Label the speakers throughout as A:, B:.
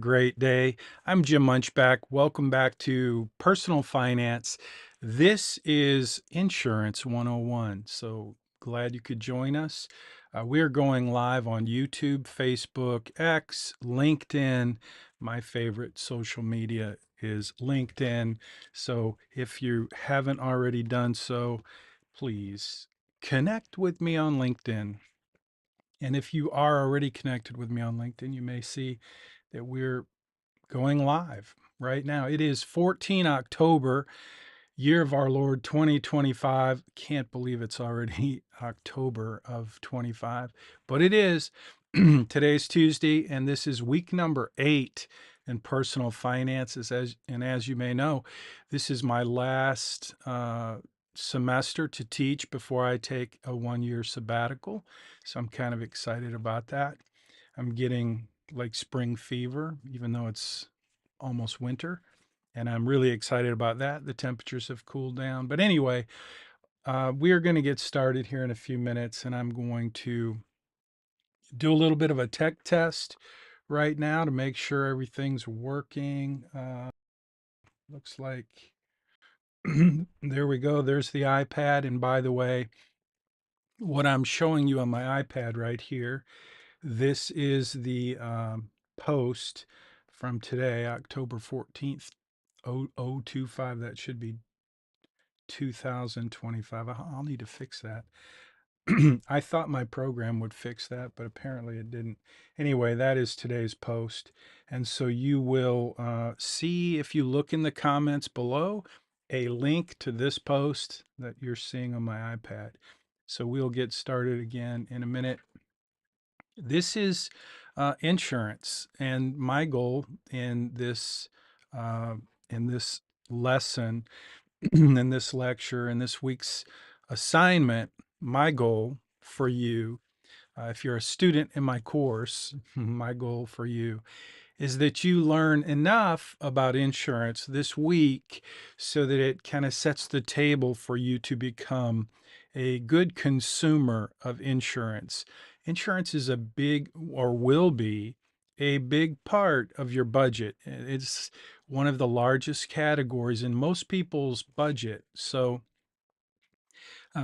A: great day. I'm Jim Munchback. Welcome back to Personal Finance. This is Insurance 101. So glad you could join us. We're going live on YouTube, Facebook, X, LinkedIn. My favorite social media is LinkedIn. So if you haven't already done so, please connect with me on LinkedIn. And if you are already connected with me on LinkedIn, you may see that we're going live right now. It is 14 October, year of our Lord 2025. Can't believe it's already October of 25, but it is. Today's Tuesday, and this is week number 8 in personal finances. As you may know, this is my last semester to teach before I take a 1-year sabbatical. So I'm kind of excited about that. I'm getting like spring fever, even though it's almost winter. And I'm really excited about that. The temperatures have cooled down. But anyway, we are going to get started here in a few minutes, and I'm going to do a little bit of a tech test right now to make sure everything's working. Looks like there we go. There's the iPad. And by the way, what I'm showing you on my iPad right here, this is the post from today, October 14th, 0025. That should be 2025. I'll need to fix that. I thought my program would fix that, but apparently it didn't. Anyway, that is today's post. And so you will see, if you look in the comments below, a link to this post that you're seeing on my iPad. So we'll get started again in a minute. This is insurance, and my goal uh, in this lesson, in this lecture, in this week's assignment, my goal for you, if you're a student in my course, my goal for you is that you learn enough about insurance this week so that it kind of sets the table for you to become a good consumer of insurance. Insurance is a big, or will be a big part of your budget. It's one of the largest categories in most people's budget. So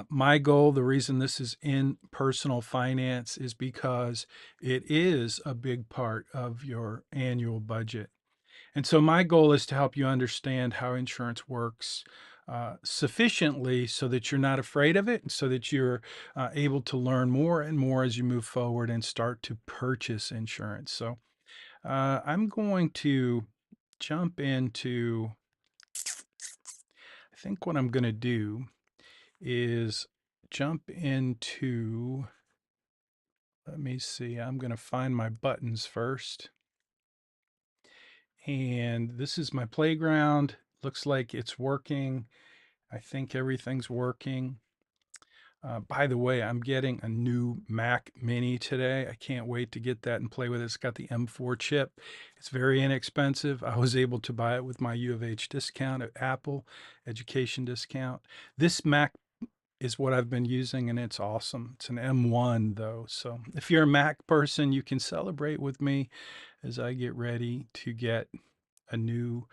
A: my goal, the reason this is in personal finance, is because it is a big part of your annual budget. And so my goal is to help you understand how insurance works sufficiently so that you're not afraid of it, and so that you're able to learn more and more as you move forward and start to purchase insurance. So I'm going to jump into, I think what I'm going to do is jump into, let me see, I'm going to find my buttons first. And this is my playground. Looks like it's working. I think everything's working. By the way, I'm getting a new Mac Mini today. I can't wait to get that and play with it. It's got the M4 chip. It's very inexpensive. I was able to buy it with my U of H discount at Apple, education discount. This Mac is what I've been using, and it's awesome. It's an M1 though. So if you're a Mac person, you can celebrate with me as I get ready to get a new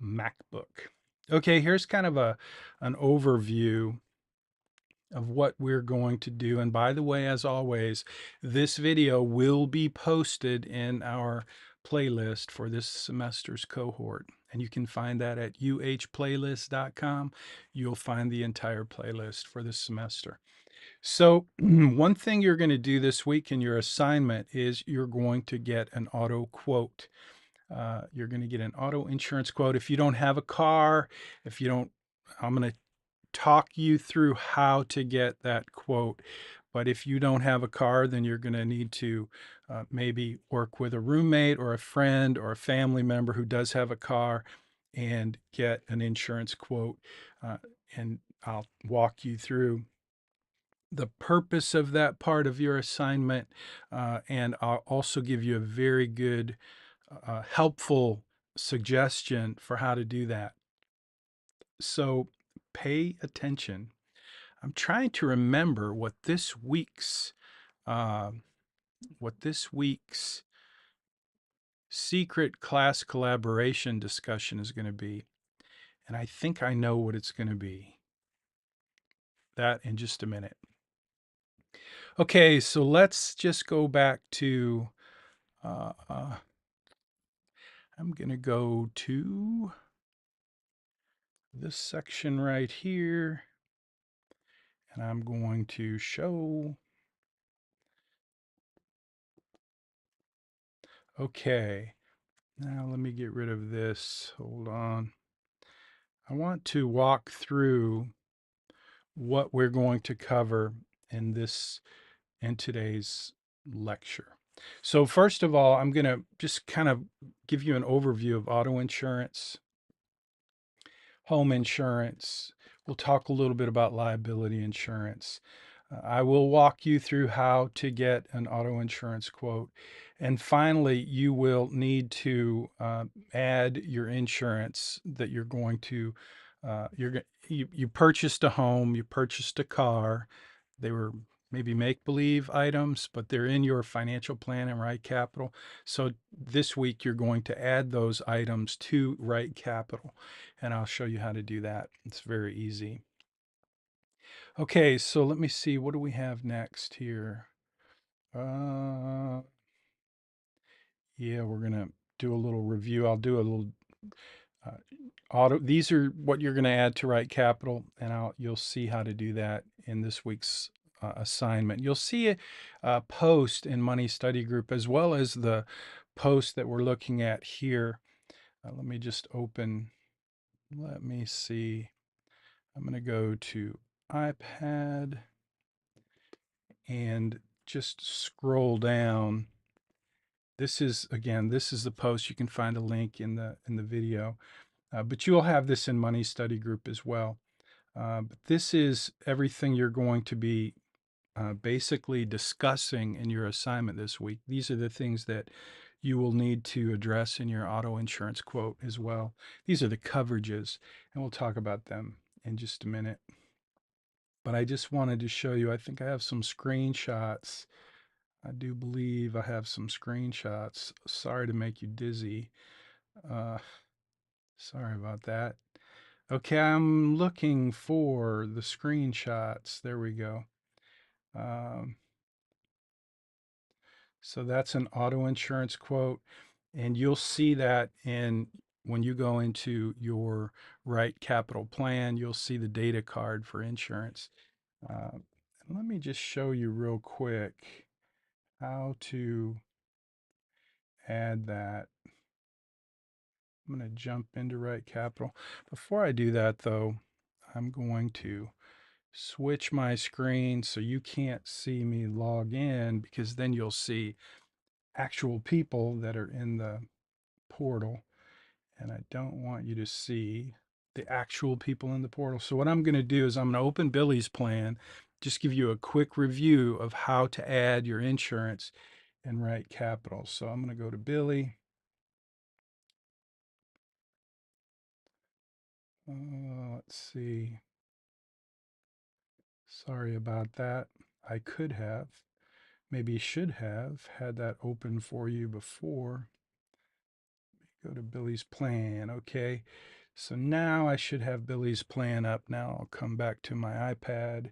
A: MacBook. Okay, here's kind of an overview of what we're going to do. And by the way, as always, this video will be posted in our playlist for this semester's cohort. And you can find that at uhplaylist.com. You'll find the entire playlist for this semester. So one thing you're going to do this week in your assignment is you're going to get an auto quote. You're going to get an auto insurance quote. If you don't have a car, if you don't, I'm going to talk you through how to get that quote. But if you don't have a car, then you're going to need to maybe work with a roommate or a friend or a family member who does have a car and get an insurance quote. And I'll walk you through the purpose of that part of your assignment. And I'll also give you a very good, helpful suggestion for how to do that. So pay attention. I'm trying to remember uh, what this week's secret class collaboration discussion is going to be. And I think I know what it's going to be. That in just a minute. Okay, so let's just go back to, I'm going to go to this section right here, and I'm going to show. Okay, now let me get rid of this. Hold on. I want to walk through what we're going to cover in today's lecture. So first of all, I'm going to just kind of give you an overview of auto insurance, home insurance. We'll talk a little bit about liability insurance. I will walk you through how to get an auto insurance quote. And finally, you will need to add your insurance that you're going to, you purchased a home, you purchased a car. They were maybe make-believe items, but they're in your financial plan and Right Capital. So this week you're going to add those items to Right Capital, and I'll show you how to do that. It's very easy. Okay, so let me see. What do we have next here? Yeah, we're gonna do a little review. I'll do a little uh, auto. These are what you're gonna add to Right Capital, and you'll see how to do that in this week's assignment. You'll see a post in Money Study Group as well as the post that we're looking at here. Let me just open. Let me see. I'm gonna go to iPad and just scroll down. This is the post. You can find a link in the video, but you'll have this in Money Study Group as well. But this is everything you're going to be basically discussing in your assignment this week. These are the things that you will need to address in your auto insurance quote as well. These are the coverages, and we'll talk about them in just a minute. But I just wanted to show you, I think I have some screenshots. I do believe I have some screenshots. Sorry to make you dizzy. Uh, Sorry about that. Okay, I'm looking for the screenshots. There we go. Um, so that's an auto insurance quote, and you'll see that when you go into your Right Capital plan, you'll see the data card for insurance. Let me just show you real quick how to add that. I'm going to jump into Right Capital. Before I do that, though, I'm going to switch my screen so you can't see me log in, because then you'll see actual people that are in the portal. And I don't want you to see the actual people in the portal. So what I'm going to do is I'm going to open Billy's plan, just give you a quick review of how to add your insurance in Right Capital. So I'm going to go to Billy. Let's see. Sorry about that. I could have, maybe should have had that open for you before. Go to Billy's plan. Okay. So now I should have Billy's plan up. Now I'll come back to my iPad.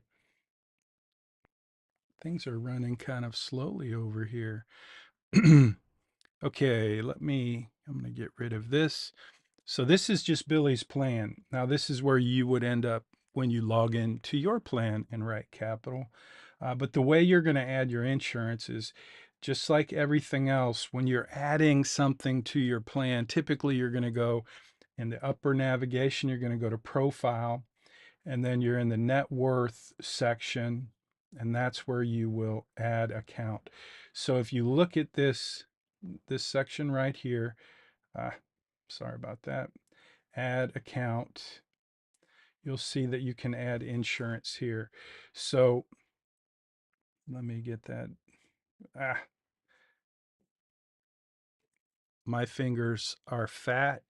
A: Things are running kind of slowly over here. Okay, I'm going to get rid of this. So this is just Billy's plan. Now this is where you would end up when you log in to your plan in Right Capital. But the way you're going to add your insurance is just like everything else. When you're adding something to your plan, typically you're going to go in the upper navigation, you're going to go to Profile, and then you're in the Net Worth section, and that's where you will add account. So if you look at this section right here, sorry about that, add account, you'll see that you can add insurance here. So let me get that. My fingers are fat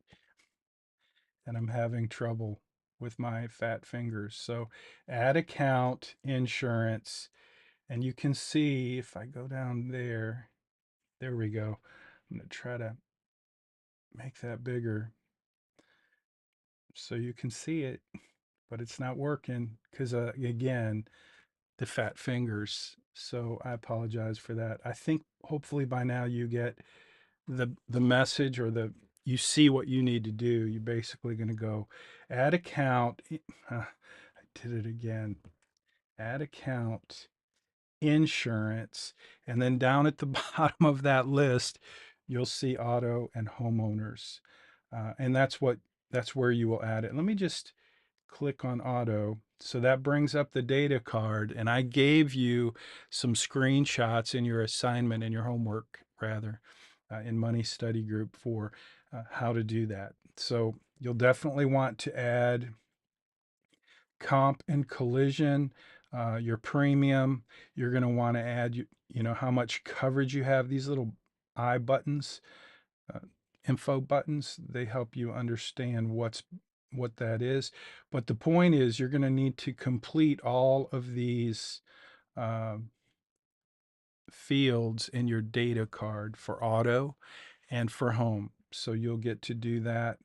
A: and I'm having trouble with my fat fingers. So add account, insurance, and you can see if I go down there, there we go. I'm going to try to make that bigger so you can see it, but it's not working because, again, the fat fingers. So I apologize for that. I think hopefully by now you get the message, or you see what you need to do. You're basically going to go add account. I did it again. Add account, insurance, and then down at the bottom of that list, you'll see auto and homeowners. And that's where you will add it. Let me just click on auto. So that brings up the data card, and I gave you some screenshots in your assignment, in your homework rather, in Money Study Group for how to do that. So you'll definitely want to add comp and collision, your premium. You're going to want to add, how much coverage you have. These little I buttons, uh, info buttons, they help you understand what that is. But the point is, you're going to need to complete all of these uh, fields in your data card for auto and for home. So you'll get to do that.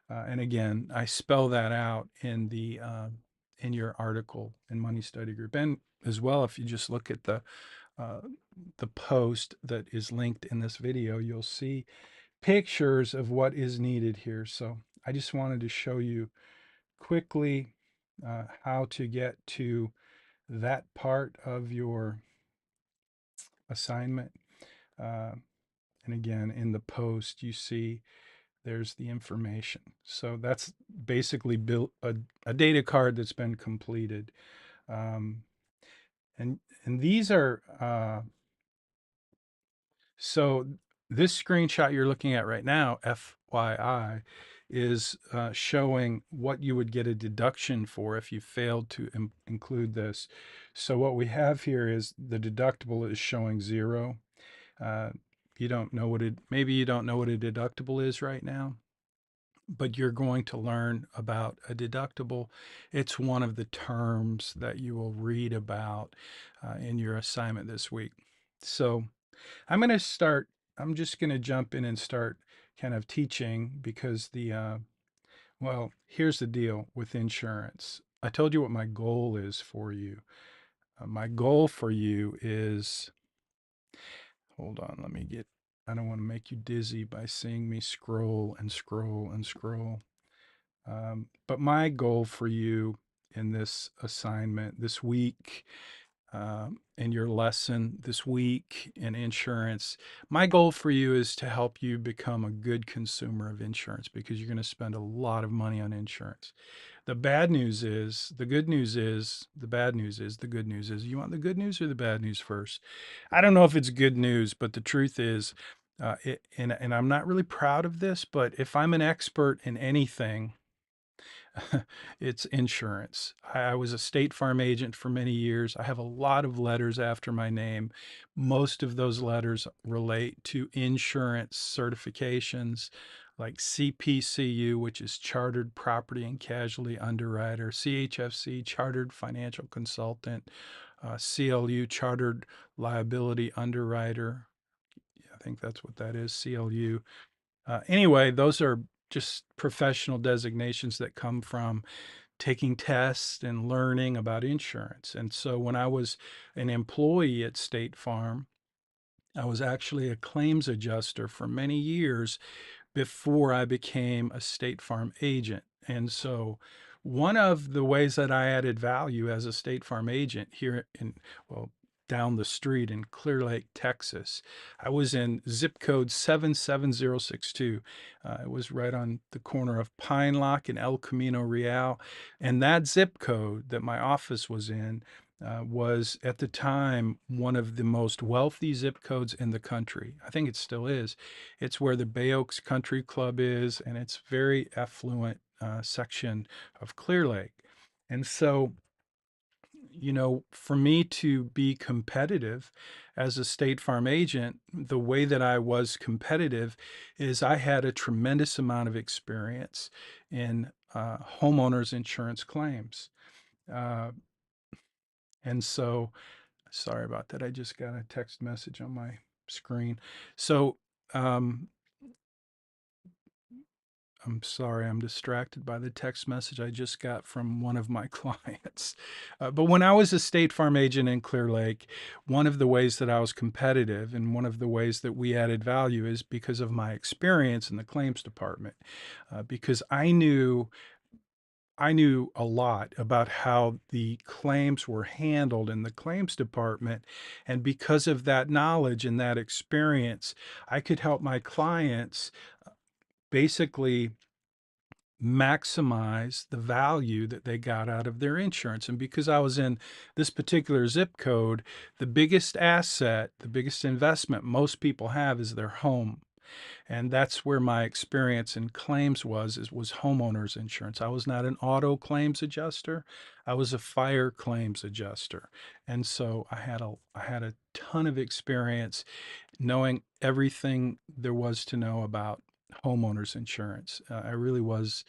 A: And again, I spell that out in your article in Money Study Group, and as well, if you just look at uh, the post that is linked in this video, you'll see pictures of what is needed here. So I just wanted to show you quickly how to get to that part of your assignment. Uh, and again, in the post, you see there's the information. So that's basically built a data card that's been completed. Um, and these are, so this screenshot you're looking at right now, FYI, is showing what you would get a deduction for if you failed to include this. So what we have here is the deductible is showing 0. Uh, you don't know maybe you don't know what a deductible is right now, but you're going to learn about a deductible. It's one of the terms that you will read about in your assignment this week. So I'm just going to jump in and start kind of teaching, because well, here's the deal with insurance. I told you what my goal is for you. My goal for you is, hold on, I don't want to make you dizzy by seeing me scroll and scroll and scroll. But my goal for you in this assignment this week, in your lesson this week in insurance, my goal for you is to help you become a good consumer of insurance, because you're going to spend a lot of money on insurance. The bad news is, the good news is, the bad news is, the good news is. You want the good news or the bad news first? I don't know if it's good news, but the truth is, and I'm not really proud of this, but if I'm an expert in anything, it's insurance. I was a State Farm agent for many years. I have a lot of letters after my name. Most of those letters relate to insurance certifications, like CPCU, which is Chartered Property and Casualty Underwriter, CHFC, Chartered Financial Consultant, CLU, Chartered Liability Underwriter. I think that's what that is, CLU. Anyway, those are just professional designations that come from taking tests and learning about insurance. And so when I was an employee at State Farm, I was actually a claims adjuster for many years before I became a State Farm agent. And so one of the ways that I added value as a State Farm agent here well, down the street in Clear Lake, Texas, I was in zip code 77062. It was right on the corner of Pine Lock and El Camino Real. And that zip code that my office was in was at the time one of the most wealthy zip codes in the country. I think it still is. It's where the Bay Oaks Country Club is, and it's very affluent section of Clear Lake. And so, for me to be competitive as a State Farm agent, the way that I was competitive is I had a tremendous amount of experience in homeowners insurance claims. Uh, and so, sorry about that. I just got a text message on my screen. So, um, I'm sorry, I'm distracted by the text message I just got from one of my clients. But when I was a State Farm agent in Clear Lake, one of the ways that I was competitive and one of the ways that we added value is because of my experience in the claims department. Because I knew a lot about how the claims were handled in the claims department. And because of that knowledge and that experience, I could help my clients basically maximize the value that they got out of their insurance. And because I was in this particular zip code, the biggest asset, the biggest investment most people have is their home. And that's where my experience in claims was homeowners insurance. I was not an auto claims adjuster. I was a fire claims adjuster. And so I had a ton of experience knowing everything there was to know about homeowners insurance. I really was,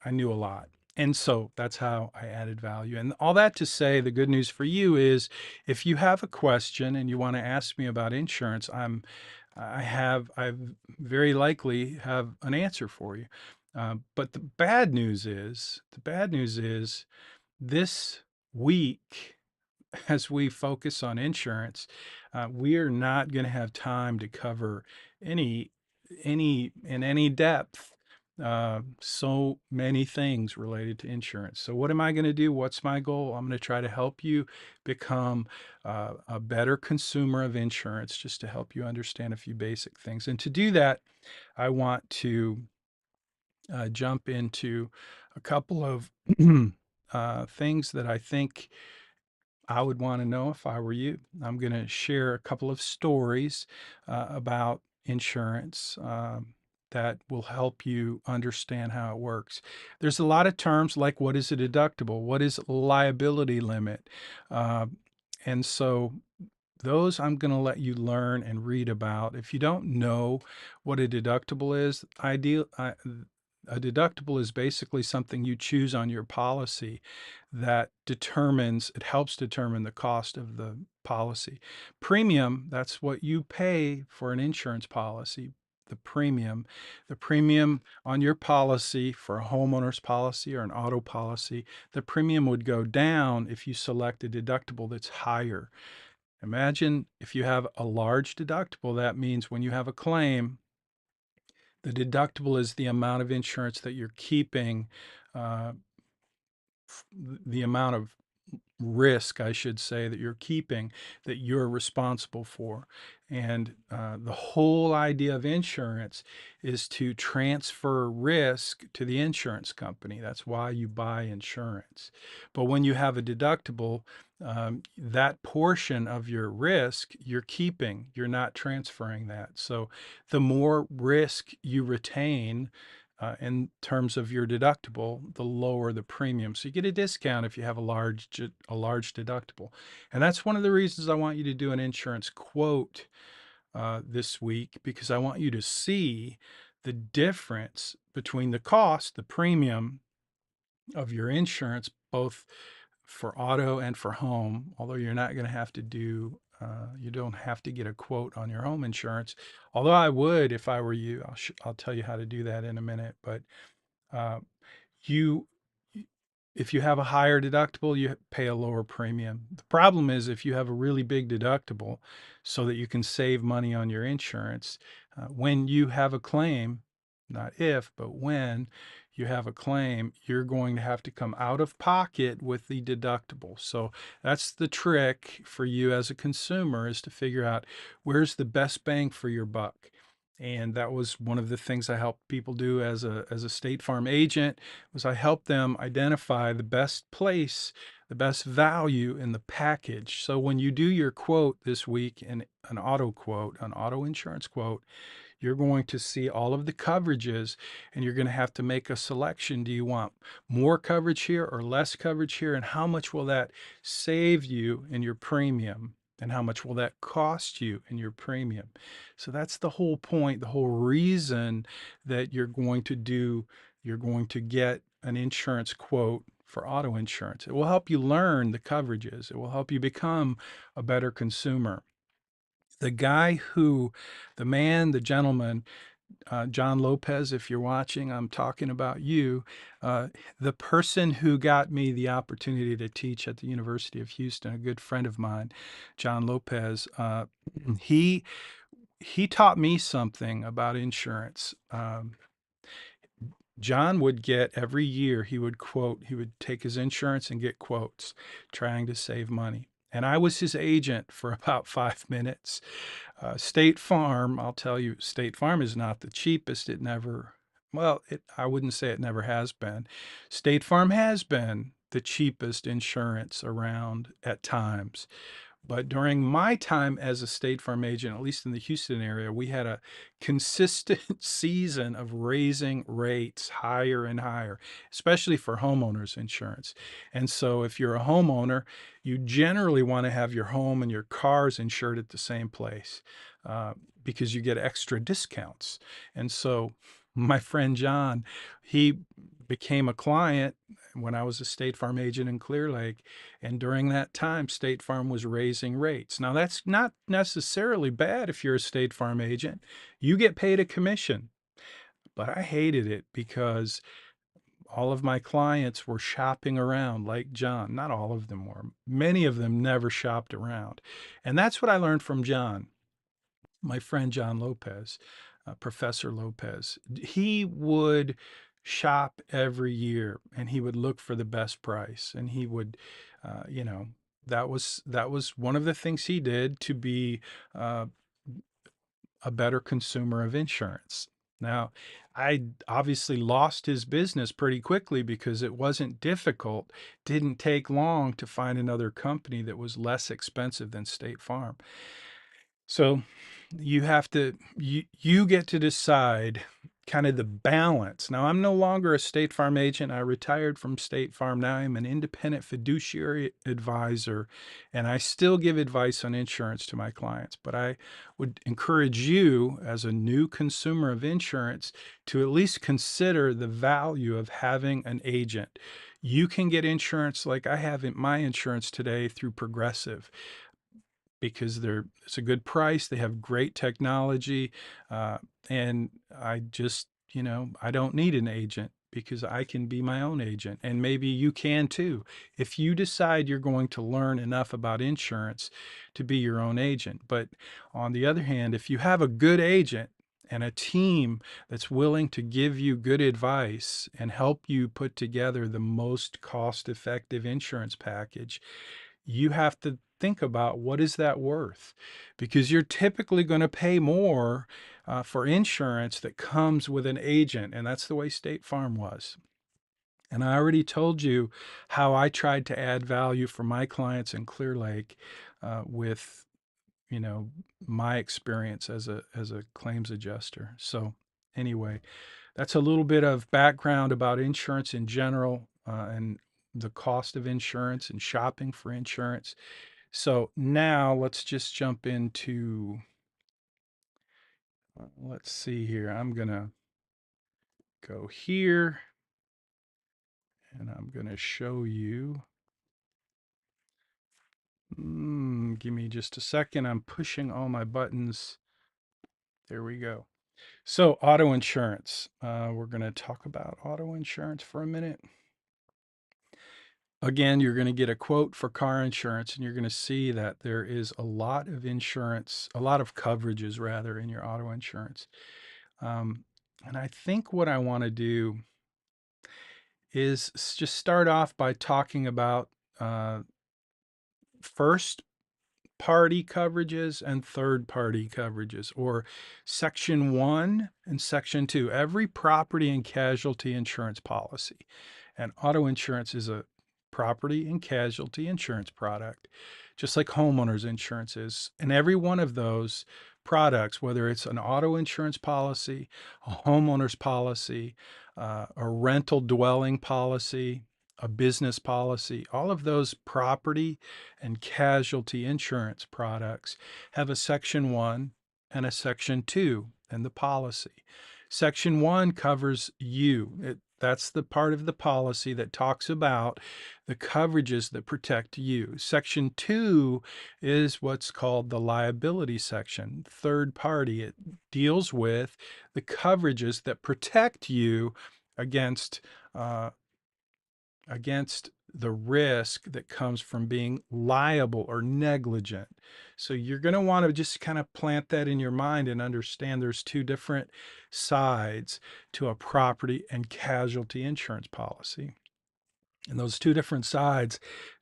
A: I knew a lot. And so that's how I added value. And all that to say, the good news for you is if you have a question and you want to ask me about insurance, I very likely have an answer for you. But the bad news is this week, as we focus on insurance, we are not going to have time to cover any in any depth so many things related to insurance. So what am I going to do? What's my goal? I'm going to try to help you become a better consumer of insurance, just to help you understand a few basic things. And to do that, I want to jump into a couple of things that I think I would want to know if I were you. I'm going to share a couple of stories about insurance that will help you understand how it works. There's a lot of terms like what is a deductible? What is liability limit? Uh, and so those I'm going to let you learn and read about. If you don't know what a deductible is, a deductible is basically something you choose on your policy that it helps determine the cost of the policy. Premium, that's what you pay for an insurance policy. The premium on your policy for a homeowner's policy or an auto policy, the premium would go down if you select a deductible that's higher. Imagine if you have a large deductible, that means when you have a claim, the deductible is the amount of insurance that you're keeping, uh, the amount of risk, I should say, that you're keeping that you're responsible for. And the whole idea of insurance is to transfer risk to the insurance company. That's why you buy insurance. But when you have a deductible, that portion of your risk you're keeping, you're not transferring that. So the more risk you retain, in terms of your deductible, the lower the premium. So you get a discount if you have a large deductible. And that's one of the reasons I want you to do an insurance quote this week, because I want you to see the difference between the cost, the premium of your insurance, both for auto and for home, although you're not going to have to you don't have to get a quote on your home insurance. Although I would if I were you. I'll tell you how to do that in a minute. But uh, you, if you have a higher deductible, you pay a lower premium. The problem is if you have a really big deductible so that you can save money on your insurance, when you have a claim, not if, but when you have a claim, you're going to have to come out of pocket with the deductible. So that's the trick for you as a consumer, is to figure out where's the best bang for your buck. And that was one of the things I helped people do as a State Farm agent, was I helped them identify the best place, the best value in the package. So when you do your quote this week, in an auto quote, an auto insurance quote, you're going to see all of the coverages and you're going to have to make a selection. Do you want more coverage here or less coverage here? And how much will that save you in your premium? And how much will that cost you in your premium? So that's the whole point, the whole reason that you're going to get an insurance quote for auto insurance. It will help you learn the coverages. It will help you become a better consumer. The gentleman John Lopez, if you're watching, I'm talking about you. Uh, the person who got me the opportunity to teach at the University of Houston, a good friend of mine, John Lopez, he he taught me something about insurance. John would get every year, he would take his insurance and get quotes trying to save money. And I was his agent for about 5 minutes. State Farm, I'll tell you, State Farm is not the cheapest. It never, well, I wouldn't say it never has been. State Farm has been the cheapest insurance around at times. But during my time as a State Farm agent, at least in the Houston area, we had a consistent season of raising rates higher and higher, especially for homeowners insurance. And so if you're a homeowner, you generally want to have your home and your cars insured at the same place uh, because you get extra discounts. And so my friend John, he became a client when I was a State Farm agent in Clear Lake. And during that time, State Farm was raising rates. Now, that's not necessarily bad if you're a State Farm agent. You get paid a commission. But I hated it because all of my clients were shopping around like John. Not all of them were. Many of them never shopped around. And that's what I learned from John, my friend John Lopez, Professor Lopez. He would shop every year and he would look for the best price, and he would, you know, that was one of the things he did to be uh, a better consumer of insurance. Now, I obviously lost his business pretty quickly because it wasn't difficult, didn't take long to find another company that was less expensive than State Farm. So you get to decide kind of the balance. Now, I'm no longer a State Farm agent. I retired from State Farm. Now I'm an independent fiduciary advisor, and I still give advice on insurance to my clients. But I would encourage you, as a new consumer of insurance, to at least consider the value of having an agent. You can get insurance like I have in my insurance today through Progressive because it's a good price. They have great technology, and I just, I don't need an agent because I can be my own agent, and maybe you can too. If you decide you're going to learn enough about insurance to be your own agent. But on the other hand, if you have a good agent and a team that's willing to give you good advice and help you put together the most cost-effective insurance package, you have to think about what is that worth, because you're typically going to pay more for insurance that comes with an agent, and that's the way State Farm was. And I already told you how I tried to add value for my clients in Clear Lake with you know my experience as a claims adjuster. So anyway, that's a little bit of background about insurance in general, and the cost of insurance and shopping for insurance. So now let's just jump into, let's see here. I'm going to go here and I'm going to show you. Give me just a second. I'm pushing all my buttons. There we go. So auto insurance. We're going to talk about auto insurance for a minute. Again, you're going to get a quote for car insurance, and you're going to see that there is a lot of insurance, a lot of coverages rather, in your auto insurance. And I think what I want to do is just start off by talking about first party coverages and third party coverages, or section 1 and section 2. Every property and casualty insurance policy, and auto insurance is a property and casualty insurance product, just like homeowners insurance is. And every one of those products, whether it's an auto insurance policy, a homeowners policy, a rental dwelling policy, a business policy, all of those property and casualty insurance products have a section 1 and a section 2 in the policy. Section 1 covers you. That's the part of the policy that talks about the coverages that protect you. Section 2 is what's called the liability section, third party. It deals with the coverages that protect you against uh, against the risk that comes from being liable or negligent. So you're going to want to just kind of plant that in your mind and understand there's two different sides to a property and casualty insurance policy. And those two different sides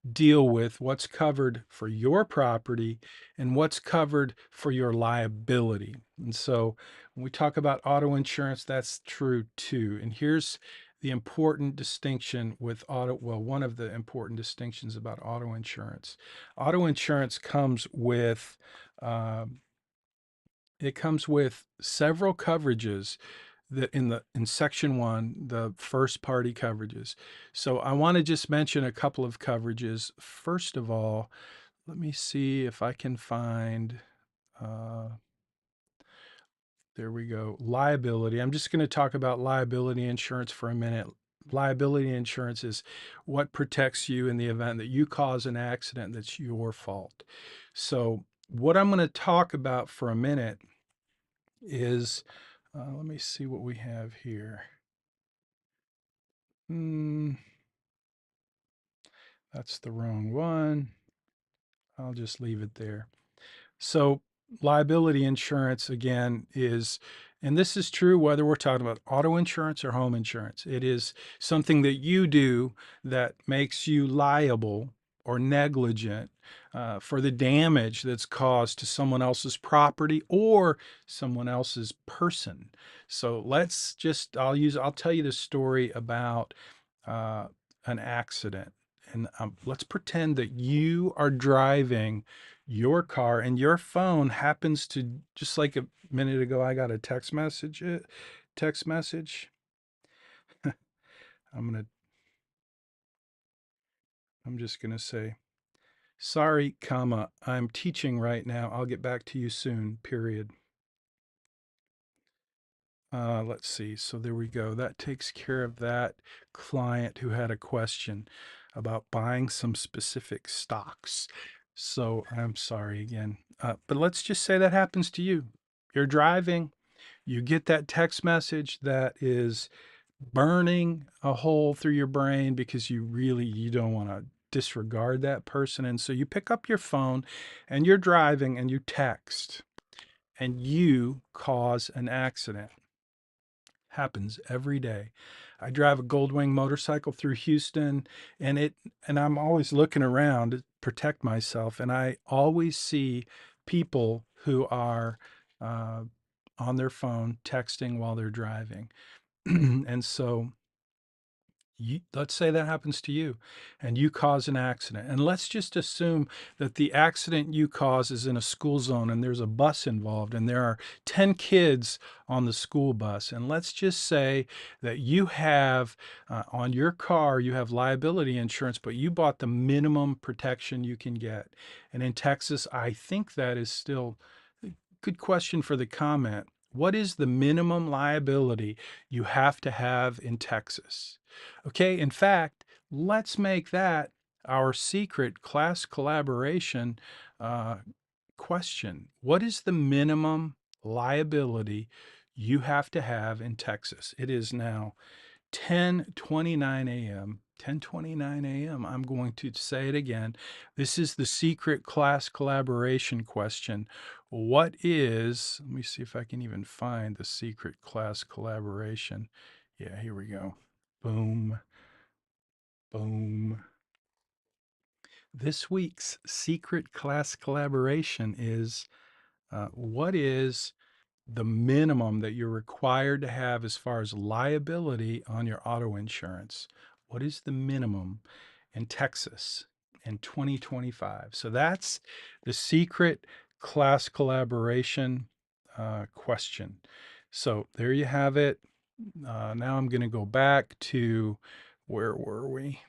A: deal with what's covered for your property and what's covered for your liability. And so when we talk about auto insurance, that's true too. And here's the important distinction with one of the important distinctions about auto insurance. Auto insurance comes with it comes with several coverages that in section 1, the first party coverages. So I want to just mention a couple of coverages. First of all, let me see if I can find uh, there we go. Liability. I'm just going to talk about liability insurance for a minute. Liability insurance is what protects you in the event that you cause an accident that's your fault. So what I'm going to talk about for a minute is let me see what we have here. That's the wrong one. I'll just leave it there. So liability insurance again is, and this is true whether we're talking about auto insurance or home insurance. It is something that you do that makes you liable or negligent for the damage that's caused to someone else's property or someone else's person. So I'll tell you the story about uh, an accident. And let's pretend that you are driving your car and your phone happens to, just like a minute ago I got a text message. I'm gonna I'm just gonna say, sorry, comma, I'm teaching right now. I'll get back to you soon, period. Let's see. So there we go. That takes care of that client who had a question about buying some specific stocks. So I'm sorry again. But let's just say that happens to you. You're driving, you get that text message that is burning a hole through your brain because you don't want to disregard that person. And so you pick up your phone and you're driving and you text and you cause an accident. Happens every day. I drive a Goldwing motorcycle through Houston and I'm always looking around to protect myself and I always see people who are uh, on their phone texting while they're driving. And so let's say that happens to you and you cause an accident. And let's just assume that the accident you cause is in a school zone and there's a bus involved and there are 10 kids on the school bus. And let's just say that you have on your car, you have liability insurance, but you bought the minimum protection you can get. And in Texas, I think that is still a good question for the comment. What is the minimum liability you have to have in Texas? Okay, in fact, let's make that our secret class collaboration uh, question. What is the minimum liability you have to have in Texas? It is now 10:29 a.m. 10:29 a.m. I'm going to say it again. This is the secret class collaboration question. Let me see if I can even find the secret class collaboration. Yeah, here we go. Boom, boom. This week's secret class collaboration is what is the minimum that you're required to have as far as liability on your auto insurance? What is the minimum in Texas in 2025? So that's the secret class collaboration question. So there you have it. Now I'm going to go back to where were we?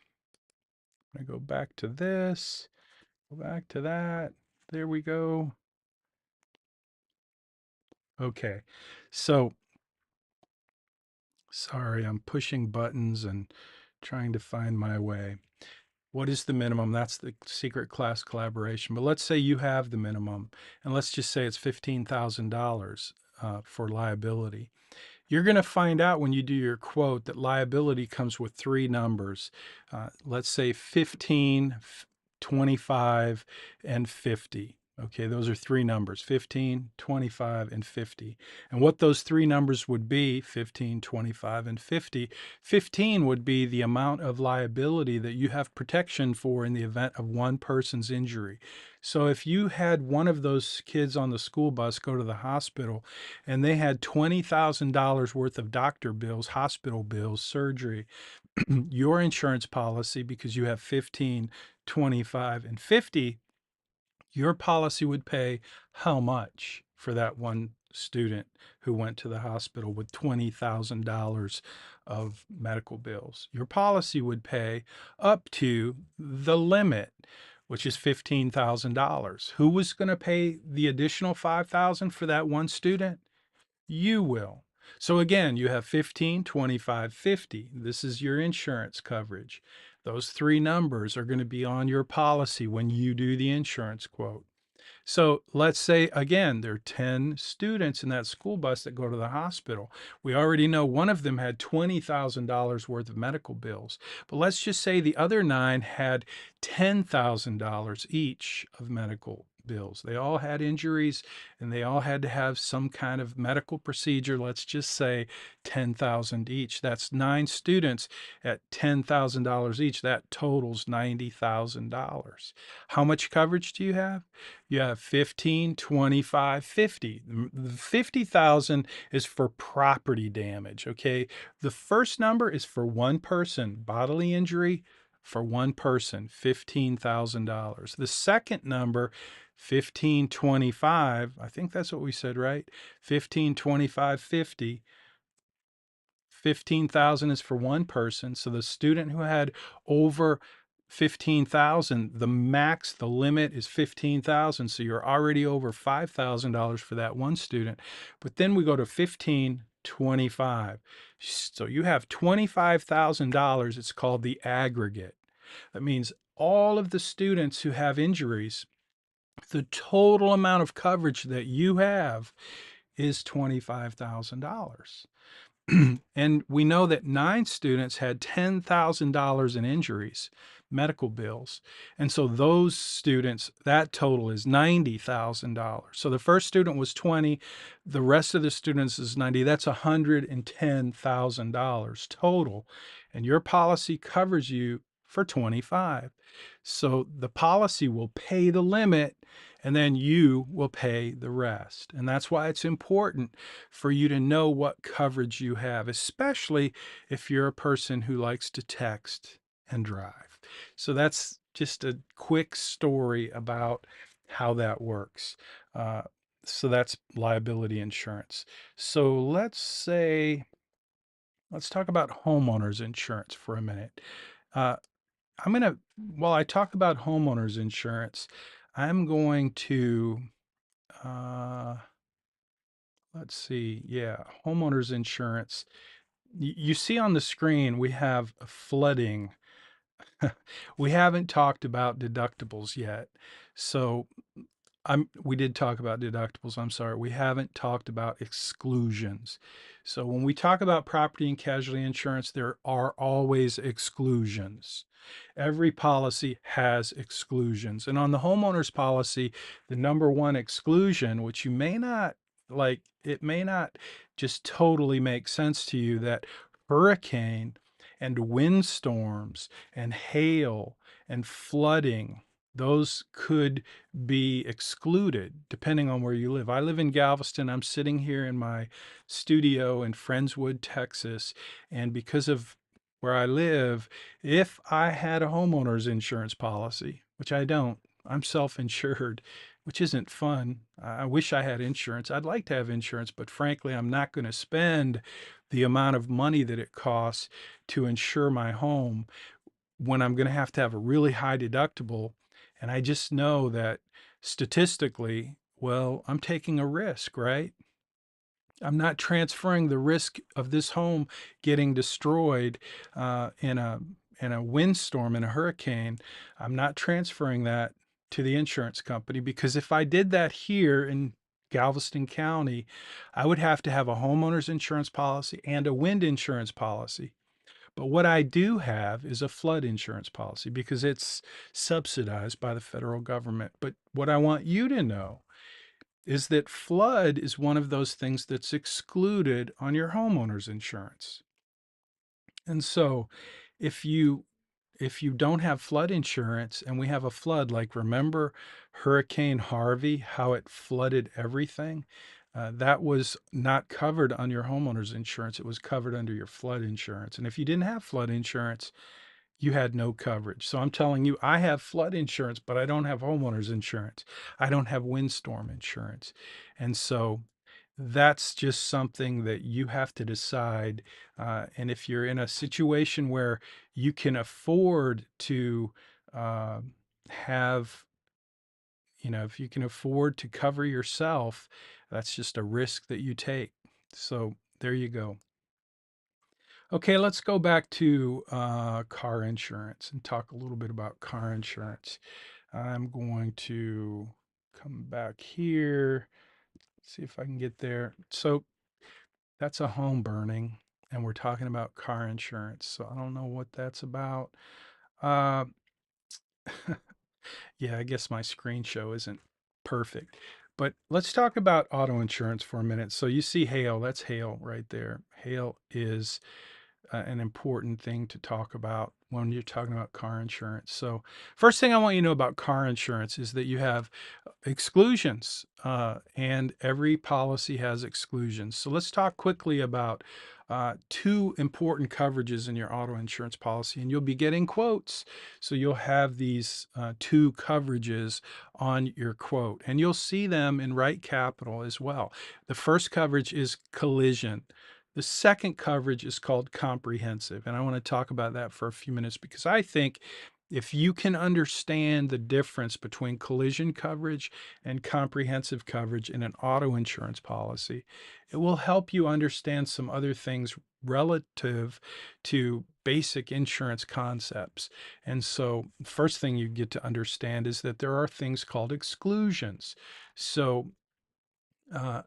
A: I'm going to go back to this, go back to that. There we go. Okay. So Sorry, I'm pushing buttons and trying to find my way. What is the minimum? That's the secret class collaboration. But let's say you have the minimum, and let's just say it's $15,000 for liability. You're going to find out when you do your quote that liability comes with three numbers. Let's say 15, 25, and 50. Okay, those are three numbers: 15, 25, and 50. And what those three numbers would be: 15, 25, and 50. 15 would be the amount of liability that you have protection for in the event of one person's injury. So if you had one of those kids on the school bus go to the hospital and they had $20,000 worth of doctor bills, hospital bills, surgery, your insurance policy, because you have 15, 25, and 50, your policy would pay how much for that one student who went to the hospital with $20,000 of medical bills? Your policy would pay up to the limit, which is $15,000. Who was going to pay the additional $5,000 for that one student? You will. So again, you have 15, 25, 50. This is your insurance coverage. Those three numbers are going to be on your policy when you do the insurance quote. So let's say, again, there are 10 students in that school bus that go to the hospital. We already know one of them had $20,000 worth of medical bills. But let's just say the other nine had $10,000 each of medical bills. They all had injuries and they all had to have some kind of medical procedure. Let's just say 10,000 each. That's nine students at $10,000 each. That totals $90,000. How much coverage do you have? You have 15, 25, 50. The 50,000 is for property damage, okay? The first number is for one person, bodily injury for one person, $15,000. The second number, 15, 25, I think that's what we said, right? 15, 25, 50. 15,000 is for one person. So the student who had over 15,000, the max, the limit is 15,000. So you're already over $5,000 for that one student. But then we go to 15, 25. So you have $25,000. It's called the aggregate. That means all of the students who have injuries, the total amount of coverage that you have is $25,000. And we know that nine students had $10,000 in injuries, medical bills. And so those students, that total is $90,000. So the first student was 20, the rest of the students is 90. That's $110,000 total. And your policy covers you for 25. So the policy will pay the limit and then you will pay the rest. And that's why it's important for you to know what coverage you have, especially if you're a person who likes to text and drive. So that's just a quick story about how that works. So that's liability insurance. So let's talk about homeowners insurance for a minute. Uh, while I talk about homeowners insurance, I'm going to, uh, let's see, yeah, homeowners insurance. You see on the screen, we have flooding. We haven't talked about deductibles yet. So we did talk about deductibles. I'm sorry. We haven't talked about exclusions. So when we talk about property and casualty insurance, there are always exclusions. Every policy has exclusions. And on the homeowner's policy, the number one exclusion, which you may not like, it may not just totally make sense to you, that hurricane and windstorms and hail and flooding, those could be excluded depending on where you live. I live in Galveston. I'm sitting here in my studio in Friendswood, Texas. And because of where I live, if I had a homeowner's insurance policy, which I don't, I'm self-insured, which isn't fun. I wish I had insurance. I'd like to have insurance, but frankly, I'm not going to spend the amount of money that it costs to insure my home when I'm going to have a really high deductible. And I just know that statistically, well, I'm taking a risk, right? I'm not transferring the risk of this home getting destroyed in a windstorm, in a hurricane. I'm not transferring that to the insurance company, because if I did that here in Galveston County, I would have to have a homeowner's insurance policy and a wind insurance policy. But what I do have is a flood insurance policy because it's subsidized by the federal government. But what I want you to know is that flood is one of those things that's excluded on your homeowner's insurance. And so if you don't have flood insurance and we have a flood, like remember Hurricane Harvey, how it flooded everything? That was not covered on your homeowner's insurance. It was covered under your flood insurance. And if you didn't have flood insurance, you had no coverage. So I'm telling you, I have flood insurance, but I don't have homeowners insurance. I don't have windstorm insurance. And so that's just something that you have to decide. And if you're in a situation where you can afford to uh, have, if you can afford to cover yourself, that's just a risk that you take. So there you go. Okay, let's go back to car insurance and talk a little bit about car insurance. I'm going to come back here, see if I can get there. So that's a home burning, and we're talking about car insurance. So I don't know what that's about. Uh, yeah, I guess my screen show isn't perfect. But let's talk about auto insurance for a minute. So you see hail, that's hail right there. Hail is an important thing to talk about when you're talking about car insurance. So, first thing I want you to know about car insurance is that you have exclusions, and every policy has exclusions. So, let's talk quickly about two important coverages in your auto insurance policy, and you'll be getting quotes. So, you'll have these two coverages on your quote, and you'll see them in Write Capital as well. The first coverage is collision. The second coverage is called comprehensive, and I want to talk about that for a few minutes because I think if you can understand the difference between collision coverage and comprehensive coverage in an auto insurance policy, it will help you understand some other things relative to basic insurance concepts. And so, first thing you get to understand is that there are things called exclusions. So, uh,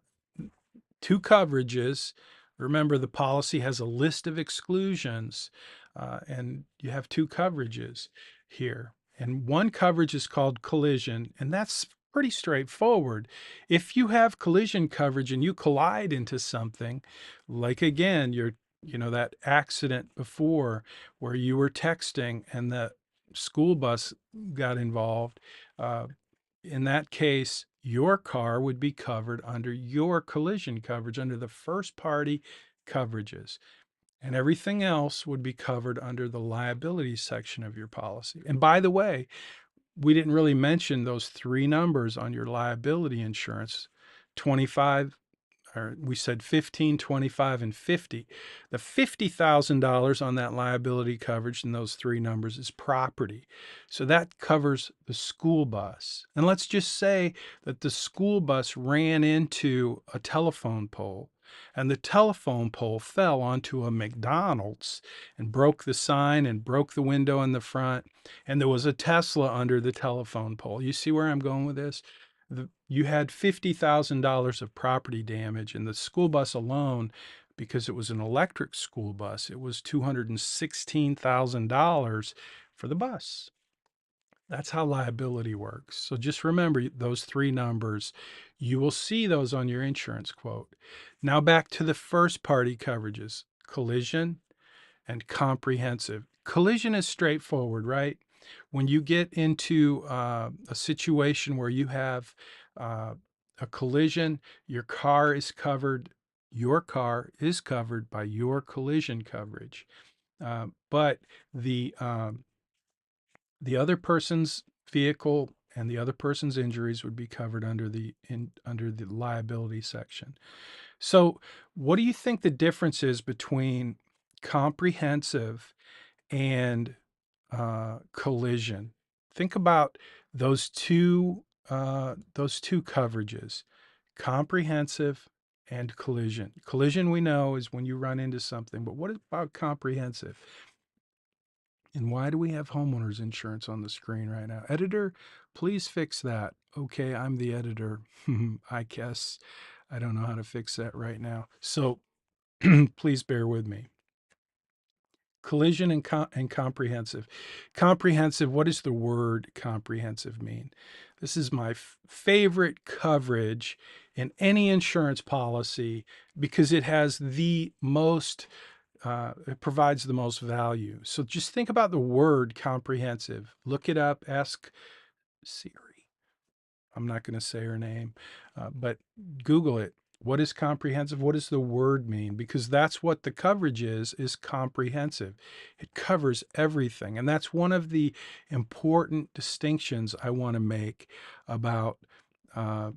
A: two coverages. Remember, the policy has a list of exclusions, and you have two coverages here. And one coverage is called collision, and that's pretty straightforward. If you have collision coverage and you collide into something, like again, that accident before where you were texting and the school bus got involved, uh, in that case, your car would be covered under your collision coverage under the first party coverages, and everything else would be covered under the liability section of your policy. And by the way, we didn't really mention those three numbers on your liability insurance: 25, or we said 15, 25, and 50. The $50,000 on that liability coverage in those three numbers is property. So that covers the school bus. And let's just say that the school bus ran into a telephone pole, and the telephone pole fell onto a McDonald's and broke the sign and broke the window in the front, and there was a Tesla under the telephone pole. You see where I'm going with this? You had $50,000 of property damage, and the school bus alone, because it was an electric school bus, it was $216,000 for the bus. That's how liability works. So just remember those three numbers. You will see those on your insurance quote. Now back to the first party coverages: collision and comprehensive. Collision is straightforward, right? When you get into a situation where you have uh, a collision, your car is covered. Your car is covered by your collision coverage, but the other person's vehicle and the other person's injuries would be covered under under the liability section. So, what do you think the difference is between comprehensive and collision? Think about those two coverages: comprehensive and collision. Collision, we know, is when you run into something, but what about comprehensive? And why do we have homeowners insurance on the screen right now? Editor, please fix that. Okay, I'm the editor. I guess I don't know how to fix that right now. So please bear with me. Collision and comprehensive. Comprehensive, what does the word comprehensive mean? This is my favorite coverage in any insurance policy because it has the most, it provides the most value. So just think about the word comprehensive. Look it up, ask Siri. I'm not going to say her name, but Google it. What is comprehensive? What does the word mean? Because that's what the coverage is comprehensive. It covers everything. And that's one of the important distinctions I want to make about uh,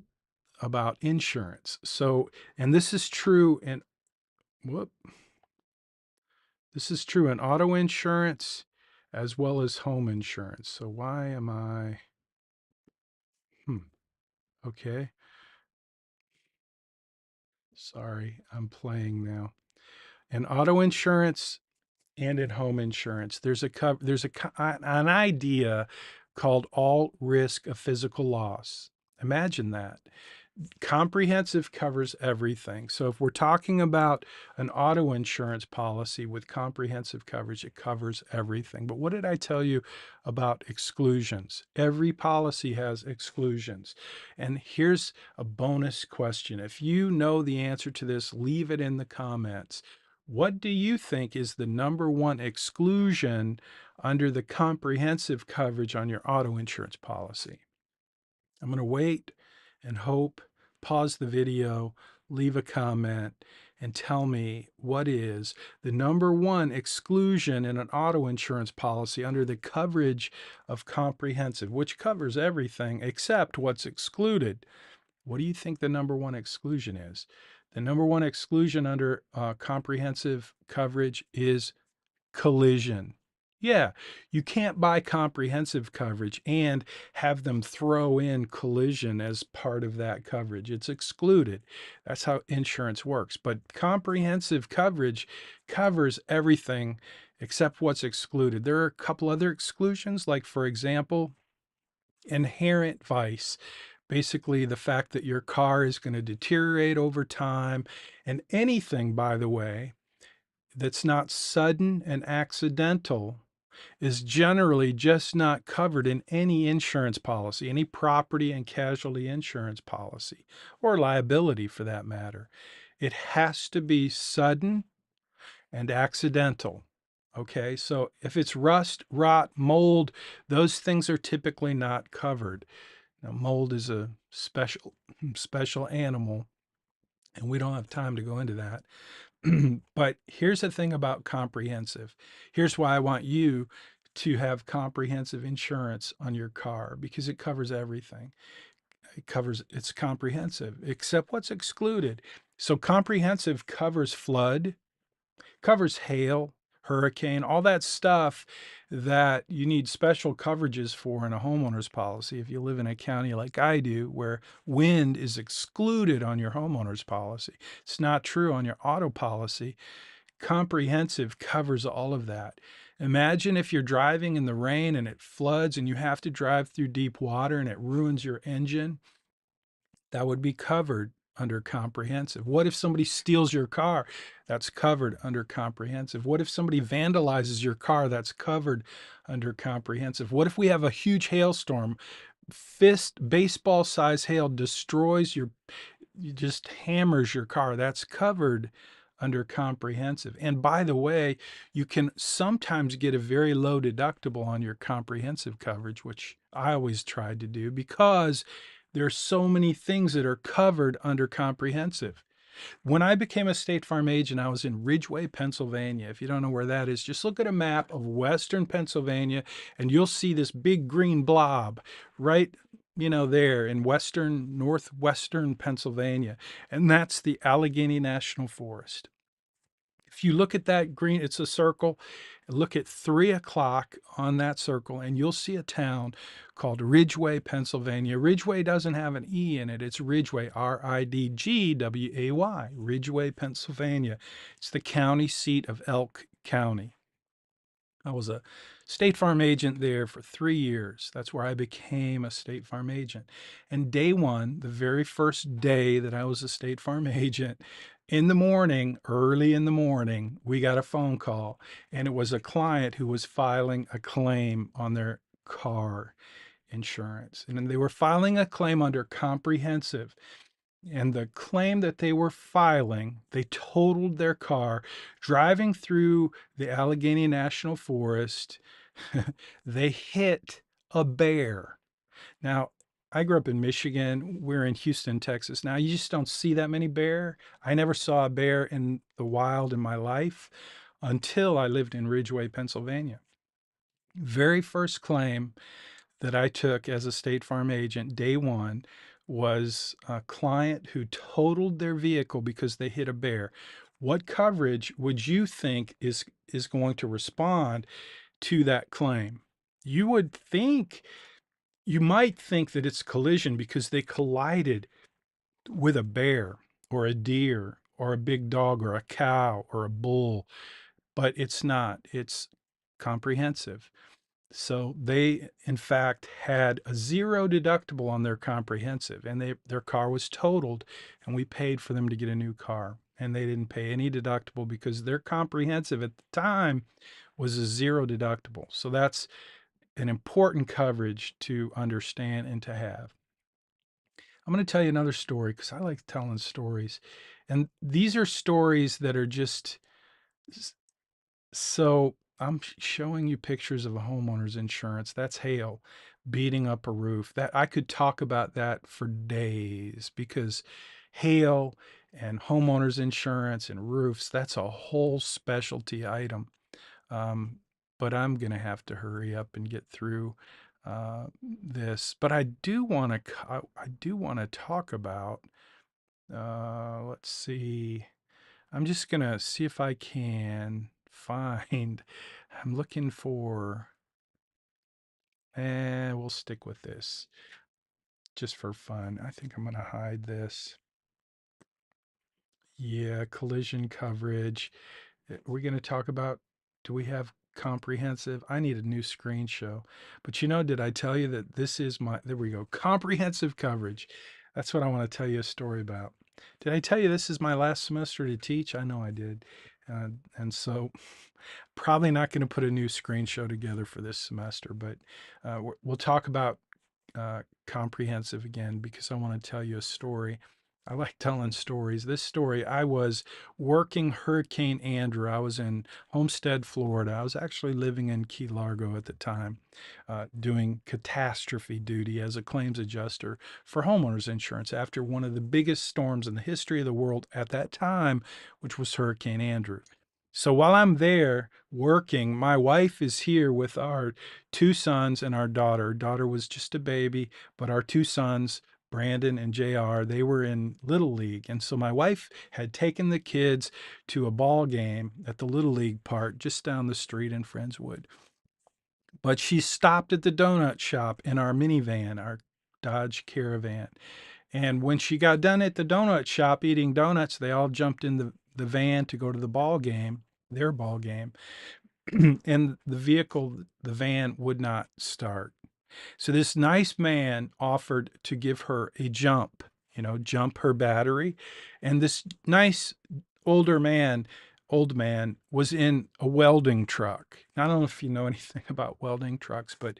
A: insurance. So, and this is true in, this is true in auto insurance as well as home insurance. So why am I, okay. Sorry, I'm playing now. In auto insurance and in home insurance, there's an idea called all risk of physical loss. Imagine that. Comprehensive covers everything. So if we're talking about an auto insurance policy with comprehensive coverage, it covers everything. But what did I tell you about exclusions? Every policy has exclusions. And here's a bonus question. If you know the answer to this, leave it in the comments. What do you think is the number one exclusion under the comprehensive coverage on your auto insurance policy? I'm going to wait and hope, pause the video, leave a comment, and tell me what is the number one exclusion in an auto insurance policy under the coverage of comprehensive, which covers everything except what's excluded. What do you think the number one exclusion is? The number one exclusion under comprehensive coverage is collision. Yeah, you can't buy comprehensive coverage and have them throw in collision as part of that coverage. It's excluded. That's how insurance works. But comprehensive coverage covers everything except what's excluded. There are a couple other exclusions, like, for example, inherent vice. Basically, the fact that your car is going to deteriorate over time, and anything, by the way, that's not sudden and accidental is generally just not covered in any insurance policy, any property and casualty insurance policy, or liability for that matter. It has to be sudden and accidental. Okay, so if it's rust, rot, mold, those things are typically not covered. Now, mold is a special animal, and we don't have time to go into that. But here's the thing about comprehensive. Here's why I want you to have comprehensive insurance on your car, because it covers everything. It's comprehensive, except what's excluded. So comprehensive covers flood, covers hail, hurricane, all that stuff that you need special coverages for in a homeowner's policy. If you live in a county like I do, where wind is excluded on your homeowner's policy, it's not true on your auto policy. Comprehensive covers all of that. Imagine if you're driving in the rain and it floods and you have to drive through deep water and it ruins your engine. That would be covered under comprehensive. What if somebody steals your car? That's covered under comprehensive. What if somebody vandalizes your car? That's covered under comprehensive. What if we have a huge hailstorm? Baseball size hail destroys just hammers your car. That's covered under comprehensive. And by the way, you can sometimes get a very low deductible on your comprehensive coverage, which I always tried to do, because there are so many things that are covered under comprehensive. When I became a State Farm agent, I was in Ridgeway, Pennsylvania. If you don't know where that is, just look at a map of Western Pennsylvania and you'll see this big green blob right, there in northwestern Pennsylvania. And that's the Allegheny National Forest. If you look at that green, it's a circle. Look at 3 o'clock on that circle, and you'll see a town called Ridgway, Pennsylvania. Ridgway doesn't have an E in it. It's Ridgway, Ridgway, Ridgway, Pennsylvania. It's the county seat of Elk County. I was a State Farm agent there for 3 years. That's where I became a State Farm agent. And day one, the very first day that I was a State Farm agent, in the morning, early in the morning, we got a phone call, and it was a client who was filing a claim on their car insurance. And they were filing a claim under comprehensive. And the claim that they were filing, they totaled their car driving through the Allegheny National Forest. They hit a bear. Now, I grew up in Michigan. We're in Houston, Texas. Now, you just don't see that many bear. I never saw a bear in the wild in my life until I lived in Ridgway, Pennsylvania. Very first claim that I took as a State Farm agent, day one, was a client who totaled their vehicle because they hit a bear. What coverage would you think is going to respond to that claim? You would think, you might think that it's collision because they collided with a bear or a deer or a big dog or a cow or a bull, but it's not. It's comprehensive. So they, in fact, had a zero deductible on their comprehensive, and their car was totaled, and we paid for them to get a new car. And they didn't pay any deductible because their comprehensive at the time was a zero deductible. So that's an important coverage to understand and to have. I'm going to tell you another story because I like telling stories. And these are stories that are just so I'm showing you pictures of a homeowner's insurance. That's hail beating up a roof. That I could talk about that for days because hail and homeowners insurance and roofs, that's a whole specialty item. Um, but I'm going to have to hurry up and get through this. But I do want to talk about, let's see. I'm just going to see if I can find, I'm looking for, and we'll stick with this just for fun. I think I'm going to hide this. Yeah, collision coverage. We're going to talk about, do we have comprehensive? I need a new screen show. But did I tell you that this is there we go, comprehensive coverage. That's what I want to tell you a story about. Did I tell you this is my last semester to teach? I know I did. And so probably not going to put a new screen show together for this semester, but we'll talk about comprehensive again because I want to tell you a story. I like telling stories. This story, I was working Hurricane Andrew. I was in Homestead, Florida. I was actually living in Key Largo at the time, doing catastrophe duty as a claims adjuster for homeowners insurance after one of the biggest storms in the history of the world at that time, which was Hurricane Andrew. So while I'm there working, my wife is here with our two sons and our daughter. Daughter was just a baby, but our two sons, Brandon and JR, they were in Little League. And so my wife had taken the kids to a ball game at the Little League park just down the street in Friendswood. But she stopped at the donut shop in our minivan, our Dodge Caravan. And when she got done at the donut shop eating donuts, they all jumped in the van to go to the ball game, their ball game. And the van would not start. So this nice man offered to give her a jump, jump her battery. And this nice old man was in a welding truck. Now, I don't know if you know anything about welding trucks, but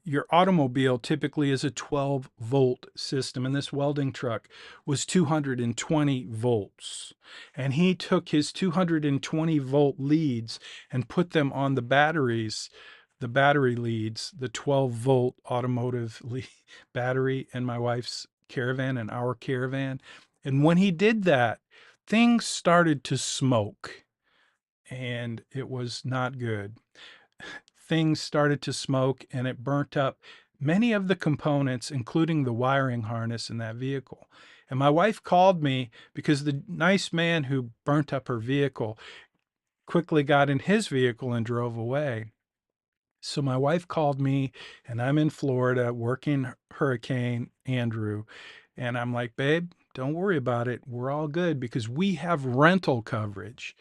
A: your automobile typically is a 12-volt system, and this welding truck was 220 volts. And he took his 220-volt leads and put them on the batteries, the battery leads, the 12-volt automotive battery in my wife's Caravan and our Caravan. And when he did that, things started to smoke, and it was not good. Things started to smoke and it burnt up many of the components, including the wiring harness in that vehicle. And my wife called me because the nice man who burnt up her vehicle quickly got in his vehicle and drove away. So my wife called me, and I'm in Florida working Hurricane Andrew. And I'm like, babe, don't worry about it. We're all good because we have rental coverage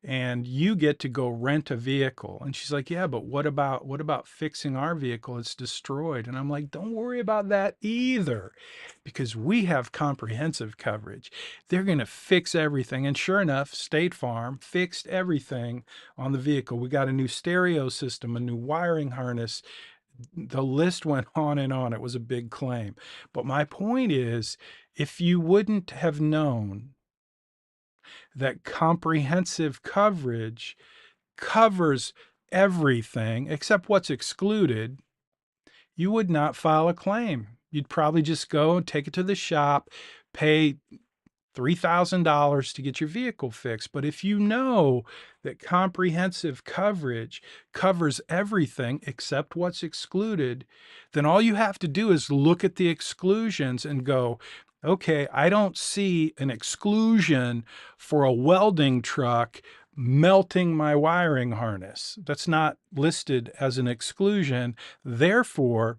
A: and you get to go rent a vehicle. And she's like, yeah, but what about fixing our vehicle? It's destroyed. And I'm like, don't worry about that either, because we have comprehensive coverage. They're going to fix everything. And sure enough, State Farm fixed everything on the vehicle. We got a new stereo system, a new wiring harness. The list went on and on. It was a big claim. But my point is, if you wouldn't have known that comprehensive coverage covers everything except what's excluded, you would not file a claim. You'd probably just go and take it to the shop, pay $3,000 to get your vehicle fixed. But if you know that comprehensive coverage covers everything except what's excluded, then all you have to do is look at the exclusions and go, okay, I don't see an exclusion for a welding truck melting my wiring harness. That's not listed as an exclusion. Therefore,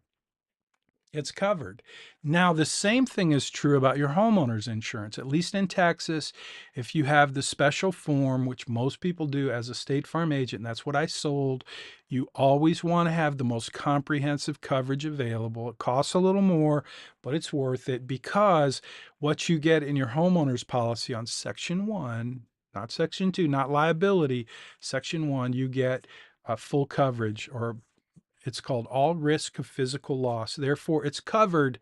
A: it's covered. Now, the same thing is true about your homeowner's insurance, at least in Texas. If you have the special form, which most people do as a State Farm agent, and that's what I sold, you always want to have the most comprehensive coverage available. It costs a little more, but it's worth it because what you get in your homeowner's policy on Section 1, not Section 2, not liability, Section 1, you get full coverage, or it's called all risk of physical loss. Therefore, it's covered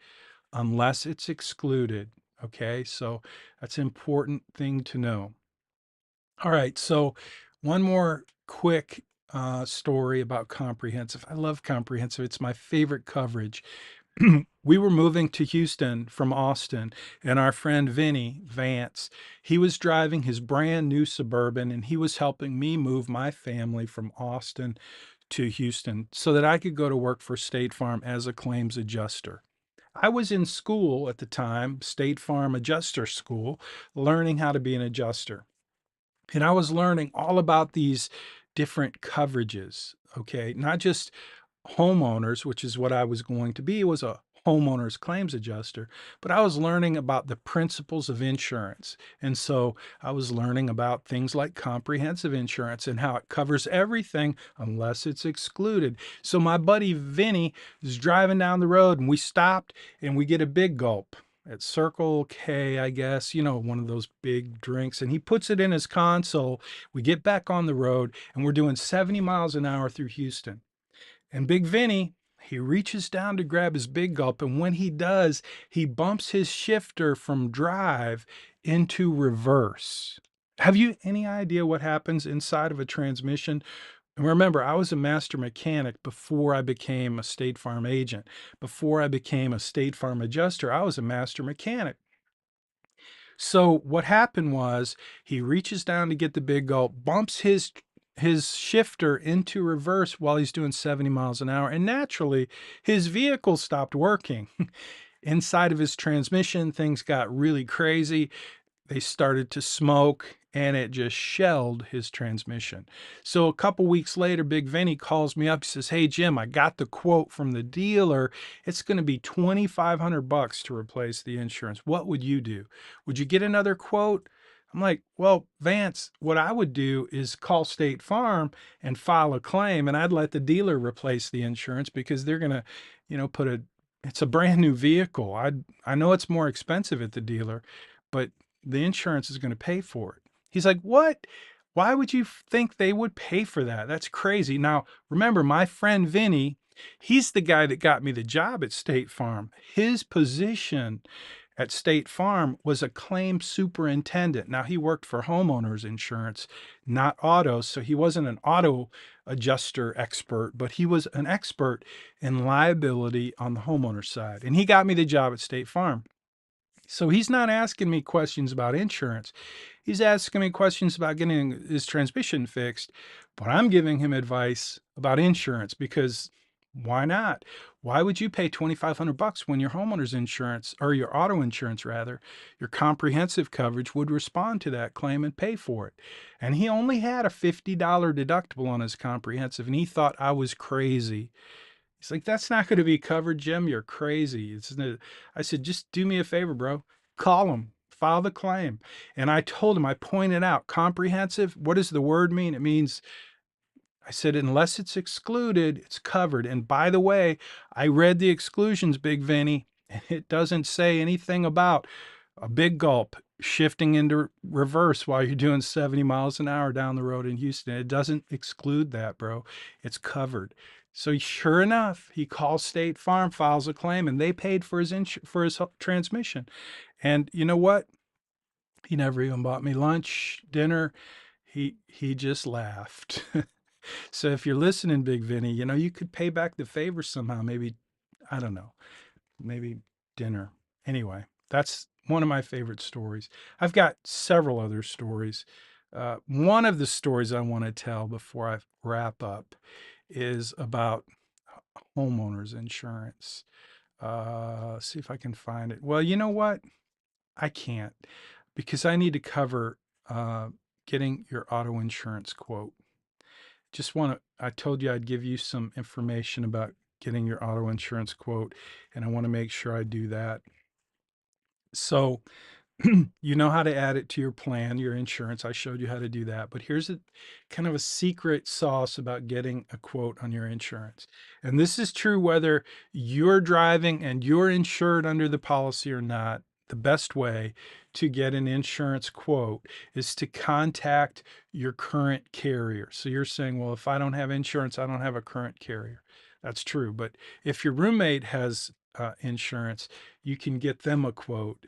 A: unless it's excluded. Okay, so that's an important thing to know. All right, so one more quick story about comprehensive. I love comprehensive, it's my favorite coverage. We were moving to Houston from Austin, and our friend Vinny Vance, he was driving his brand new Suburban, and he was helping me move my family from Austin to Houston so that I could go to work for State Farm as a claims adjuster. I was in school at the time, State Farm Adjuster School, learning how to be an adjuster. And I was learning all about these different coverages, okay? Not just homeowners, which is what I was going to be, was a homeowners claims adjuster, but I was learning about the principles of insurance. And so I was learning about things like comprehensive insurance and how it covers everything unless it's excluded. So my buddy Vinny is driving down the road and we stopped and we get a big gulp at Circle K, I guess, one of those big drinks. And he puts it in his console. We get back on the road and we're doing 70 miles an hour through Houston. And Big Vinny, he reaches down to grab his big gulp. And when he does, he bumps his shifter from drive into reverse. Have you any idea what happens inside of a transmission? And remember, I was a master mechanic before I became a State Farm agent. Before I became a State Farm adjuster, I was a master mechanic. So what happened was he reaches down to get the big gulp, bumps his shifter into reverse while he's doing 70 miles an hour, and naturally his vehicle stopped working. Inside of his transmission, things got really crazy. They started to smoke and it just shelled his transmission. So a couple weeks later, Big Vinny calls me up. He says, "Hey Jim, I got the quote from the dealer. It's going to be $2,500 to replace the insurance. What would you do? Would you get another quote?" I'm like, "Well, Vance, what I would do is call State Farm and file a claim, and I'd let the dealer replace the insurance because they're going to, it's a brand new vehicle. I know it's more expensive at the dealer, but the insurance is going to pay for it." He's like, "What? Why would you think they would pay for that? That's crazy." Now, remember, my friend Vinny, he's the guy that got me the job at State Farm. His position at State Farm was a claim superintendent. Now, he worked for homeowners insurance, not autos, so he wasn't an auto adjuster expert, but he was an expert in liability on the homeowner side. And he got me the job at State Farm. So he's not asking me questions about insurance. He's asking me questions about getting his transmission fixed, but I'm giving him advice about insurance because Why not? Why would you pay 2,500 bucks when your homeowner's insurance, or your auto insurance rather, your comprehensive coverage would respond to that claim and pay for it? And he only had a $50 deductible on his comprehensive, and he thought I was crazy. He's like, "That's not going to be covered, Jim. You're crazy." I said, "Just do me a favor, bro. Call him, file the claim." And I told him, I pointed out, comprehensive, what does the word mean? It means, I said, unless it's excluded, it's covered. And by the way, I read the exclusions, Big Vinny, and it doesn't say anything about a big gulp shifting into reverse while you're doing 70 miles an hour down the road in Houston. It doesn't exclude that, bro. It's covered. So sure enough, he calls State Farm, files a claim, and they paid for his transmission. And you know what? He never even bought me lunch, dinner. He just laughed. So if you're listening, Big Vinny, you could pay back the favor somehow. Maybe, I don't know, maybe dinner. Anyway, that's one of my favorite stories. I've got several other stories. One of the stories I want to tell before I wrap up is about homeowners insurance. See if I can find it. Well, you know what? I can't, because I need to cover getting your auto insurance quote. I told you I'd give you some information about getting your auto insurance quote, and I want to make sure I do that. So, you know how to add it to your plan, your insurance. I showed you how to do that. But here's a kind of a secret sauce about getting a quote on your insurance. And this is true whether you're driving and you're insured under the policy or not. The best way to get an insurance quote is to contact your current carrier. So you're saying, well, if I don't have insurance, I don't have a current carrier. That's true. But if your roommate has insurance, you can get them a quote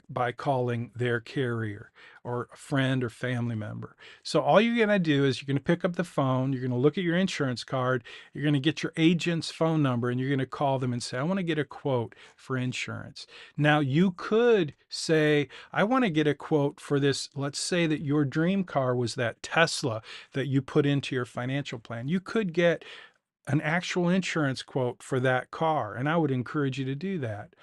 A: by calling their carrier or a friend or family member. So all you're going to do is you're going to pick up the phone, you're going to look at your insurance card, you're going to get your agent's phone number, and you're going to call them and say, I want to get a quote for insurance. Now, you could say, I want to get a quote for this. Let's say that your dream car was that Tesla that you put into your financial plan. You could get an actual insurance quote for that car, and I would encourage you to do that.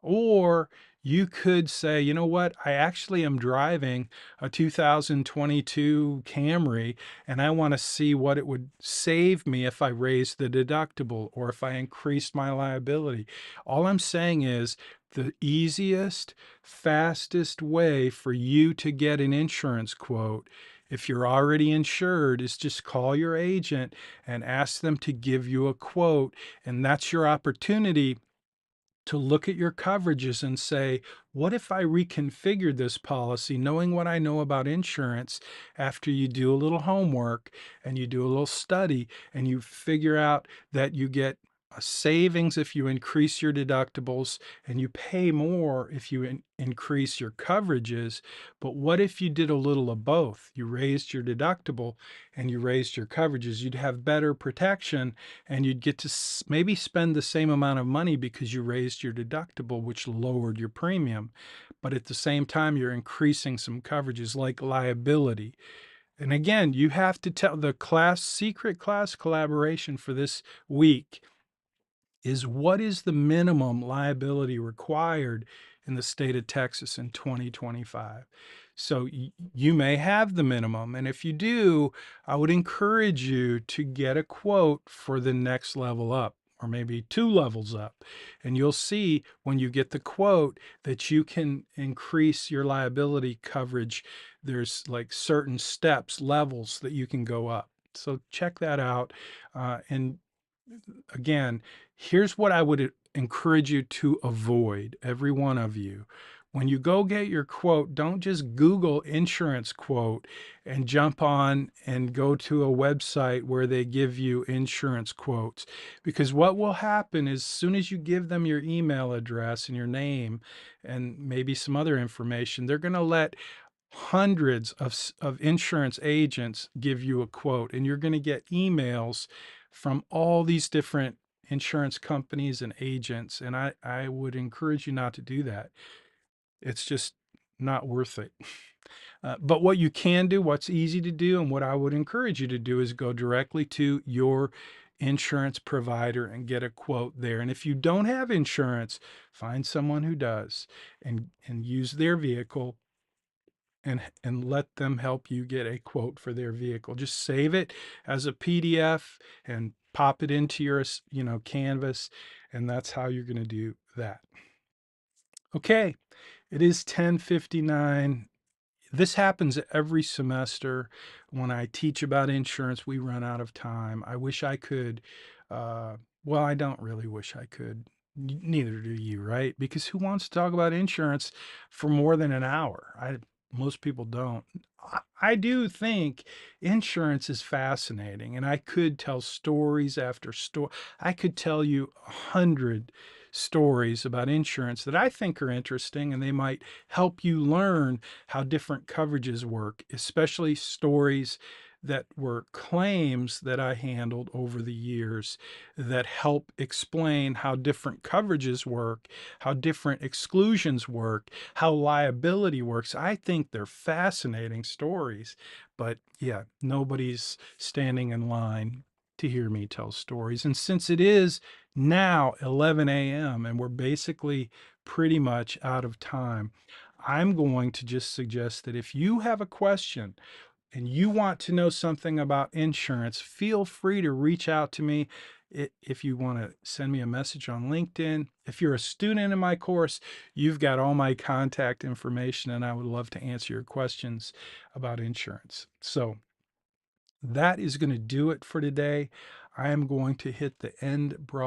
A: Or you could say, you know what, I actually am driving a 2022 Camry, and I want to see what it would save me if I raised the deductible or if I increased my liability. All I'm saying is the easiest, fastest way for you to get an insurance quote, if you're already insured, is just call your agent and ask them to give you a quote. And that's your opportunity to look at your coverages and say, what if I reconfigured this policy, knowing what I know about insurance, after you do a little homework and you do a little study and you figure out that you get a savings if you increase your deductibles and you pay more if you increase your coverages. But what if you did a little of both? You raised your deductible and you raised your coverages. You'd have better protection, and you'd get to maybe spend the same amount of money because you raised your deductible, which lowered your premium. But at the same time, you're increasing some coverages like liability. And again, you have to tell the secret class collaboration for this week is, what is the minimum liability required in the state of Texas in 2025? So you may have the minimum. And if you do, I would encourage you to get a quote for the next level up, or maybe 2 levels up. And you'll see when you get the quote that you can increase your liability coverage. There's like certain steps, levels that you can go up. So check that out. And again, here's what I would encourage you to avoid, every one of you. When you go get your quote, don't just Google insurance quote and jump on and go to a website where they give you insurance quotes. Because what will happen is, as soon as you give them your email address and your name and maybe some other information, they're going to let hundreds of insurance agents give you a quote, and you're going to get emails from all these different insurance companies and agents. And I would encourage you not to do that. It's just not worth it. But what you can do, what's easy to do, and what I would encourage you to do, is go directly to your insurance provider and get a quote there. And if you don't have insurance, find someone who does and use their vehicle and let them help you get a quote for their vehicle. Just save it as a PDF and pop it into your, Canvas, and that's how you're going to do that. Okay, it is 10:59. This happens every semester. When I teach about insurance, we run out of time. I wish I could. Uh, well, I don't really wish I could. Neither do you, right? Because who wants to talk about insurance for more than an hour? Most people don't. I do think insurance is fascinating, and I could tell stories after story. I could tell you 100 stories about insurance that I think are interesting, and they might help you learn how different coverages work, especially stories that were claims that I handled over the years that help explain how different coverages work, how different exclusions work, how liability works. I think they're fascinating stories, but yeah, nobody's standing in line to hear me tell stories. And since it is now 11 a.m. and we're basically pretty much out of time, I'm going to just suggest that if you have a question and you want to know something about insurance, feel free to reach out to me. If you want to send me a message on LinkedIn, if you're a student in my course, you've got all my contact information, and I would love to answer your questions about insurance. So that is going to do it for today. I am going to hit the end broadcast.